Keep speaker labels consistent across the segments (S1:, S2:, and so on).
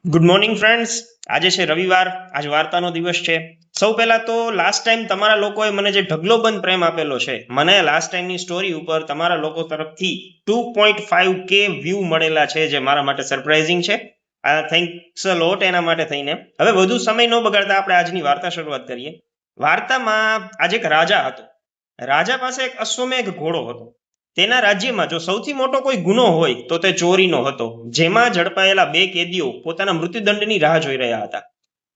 S1: Good morning friends. આજે છે રવિવાર, આજ વાર્તાનો દિવસ છે. સૌ પહેલા તો લાસ્ટ ટાઈમ તમારા લોકોએ મને જે ઢગલો બંધ પ્રેમ આપેલો છે, મને લાસ્ટ ટાઈમની સ્ટોરી ઉપર તમારા લોકો તરફથી 2.5K વ્યૂ મળેલા છે, જે મારા માટે સરપ્રાઇઝિંગ છે. થેન્ક્સ અ લોટ એના માટે થઈને. હવે વધુ સમય ન બગાડતા આપણે આજની વાર્તા શરૂઆત કરીએ. વાર્તામાં આજે એક રાજા હતો. રાજા પાસે એક અશ્વમેઘ ઘોડો હતો. તેના રાજ્યમાં જો સૌથી મોટો કોઈ ગુનો હોય તો તે ચોરીનો હતો, જેમાં ઝડપાયેલા બે કેદીઓ પોતાના મૃત્યુદંડની રાહ જોઈ રહ્યા હતા.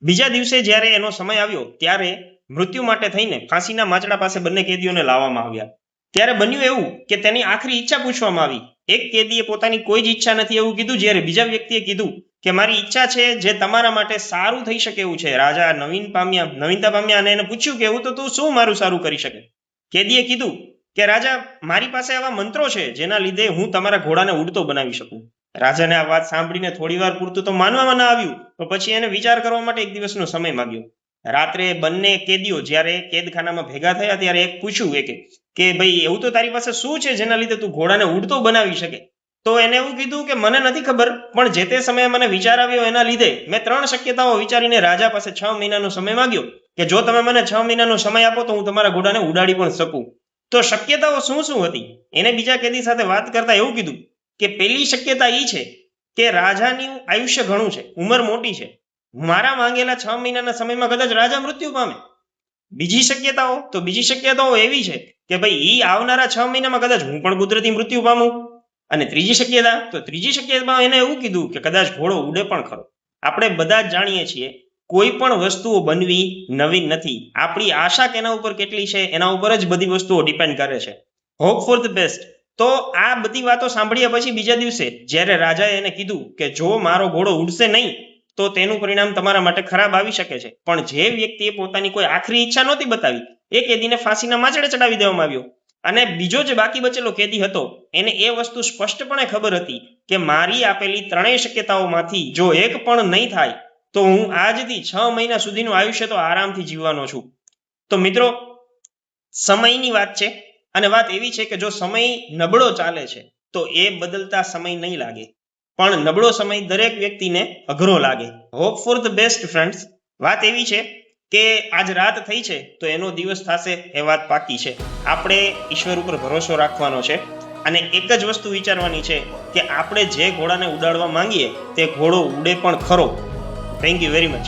S1: બીજા દિવસે જ્યારે એનો સમય આવ્યો ત્યારે મૃત્યુ માટે થઈને ફાંસીના માચડા પાસે બંને કેદીઓને લાવવામાં આવ્યા. ત્યારે બન્યું એવું કે તેની આખરી ઈચ્છા પૂછવામાં આવી. એક કેદીએ પોતાની કોઈ જ ઈચ્છા નથી એવું કીધું, જ્યારે બીજા વ્યક્તિએ કીધું કે મારી ઈચ્છા છે જે તમારા માટે સારું થઈ શકે એવું છે. રાજા નવીનતા પામ્યા અને એને પૂછ્યું કે એવું તો તું શું મારું સારું કરી શકે. કેદીએ કીધું કે રાજા, મારી પાસે આવા મંત્રો છે જેના લીધે હું તમારા ઘોડાને ઉડતો બનાવી શકું. રાજાને આ વાત સાંભળીને થોડી વાર પૂરતું તો માનવામાં ના આવ્યું, તો પછી એને વિચાર કરવા માટે એક દિવસનો સમય માંગ્યો. રાત્રે બંને કેદીઓ જ્યારે કેદખાનામાં ભેગા થયા ત્યારે એક પૂછ્યું કે ભાઈ એવું તો તારી પાસે શું છે જેના લીધે તું ઘોડાને ઉડતો બનાવી શકે. તો એને એવું કીધું કે મને નથી ખબર, પણ જે તે સમયે મને વિચાર આવ્યો એના લીધે મેં 3 શક્યતાઓ વિચારીને રાજા પાસે 6 મહિનાનો સમય માંગ્યો કે જો તમે મને 6 મહિનાનો સમય આપો તો હું તમારા ઘોડાને ઉડાડી પણ શકું. તો શક્યતાઓ શું શું હતી એને બીજા કેદી સાથે વાત કરતા એવું કીધું કે પહેલી શક્યતા એ છે કે રાજાનું આયુષ્ય ઘણું છે, ઉંમર મોટી છે. મારા માંગેલા 6 મહિનાના સમયમાં કદાચ રાજા મૃત્યુ પામે. બીજી શક્યતાઓ એવી છે કે ભાઈ એ આવનારા 6 મહિનામાં કદાચ હું પણ કુદરતી મૃત્યુ પામું. અને ત્રીજી શક્યતા એને એવું કીધું કે કદાચ ઘોડો ઉડે પણ ખરો. આપણે બધા જ જાણીએ છીએ કોઈ પણ વસ્તુઓ બનવી નવીન નથી. આપણી આશા કેના ઉપર કેટલી છે એના ઉપર જ બધી વસ્તુઓ ડિપેન્ડ કરે છે. Hope for the best. તો આ બધી વાતો સાંભળ્યા પછી બીજા દિવસે જ્યારે રાજાએ એને કીધું કે જો મારો ઘોડો ઉડશે નહીં તો તેનું પરિણામ તમારા માટે ખરાબ આવી શકે છે, પણ જે વ્યક્તિએ પોતાની કોઈ આખરી ઈચ્છા નહોતી બતાવી એ કેદીને ફાંસીના માચડે ચડાવી દેવામાં આવ્યો. અને બીજો જે બાકી બચેલો કેદી હતો એને એ વસ્તુ સ્પષ્ટપણે ખબર હતી કે મારી આપેલી 3 શક્યતાઓમાંથી જો એક પણ નહીં થાય તો હું આજથી 6 મહિના સુધીનું આયુષ્ય તો આરામથી જીવવાનો છું. તો મિત્રો, સમયની વાત છે, અને વાત એવી છે કે જો સમય નબળો ચાલે છે તો એ બદલતા સમય નહીં લાગે, પણ નબળો સમય દરેક વ્યક્તિને અઘરો લાગે. Hope for the best friends. વાત એવી છે કે આજ રાત થઈ છે તો એનો દિવસ થશે એ વાત પાકી છે. આપણે ઈશ્વર ઉપર ભરોસો રાખવાનો છે અને એક જ વસ્તુ વિચારવાની છે કે આપણે જે ઘોડાને ઉડાડવા માંગીએ તે ઘોડો ઉડે પણ ખરો. Thank you very much.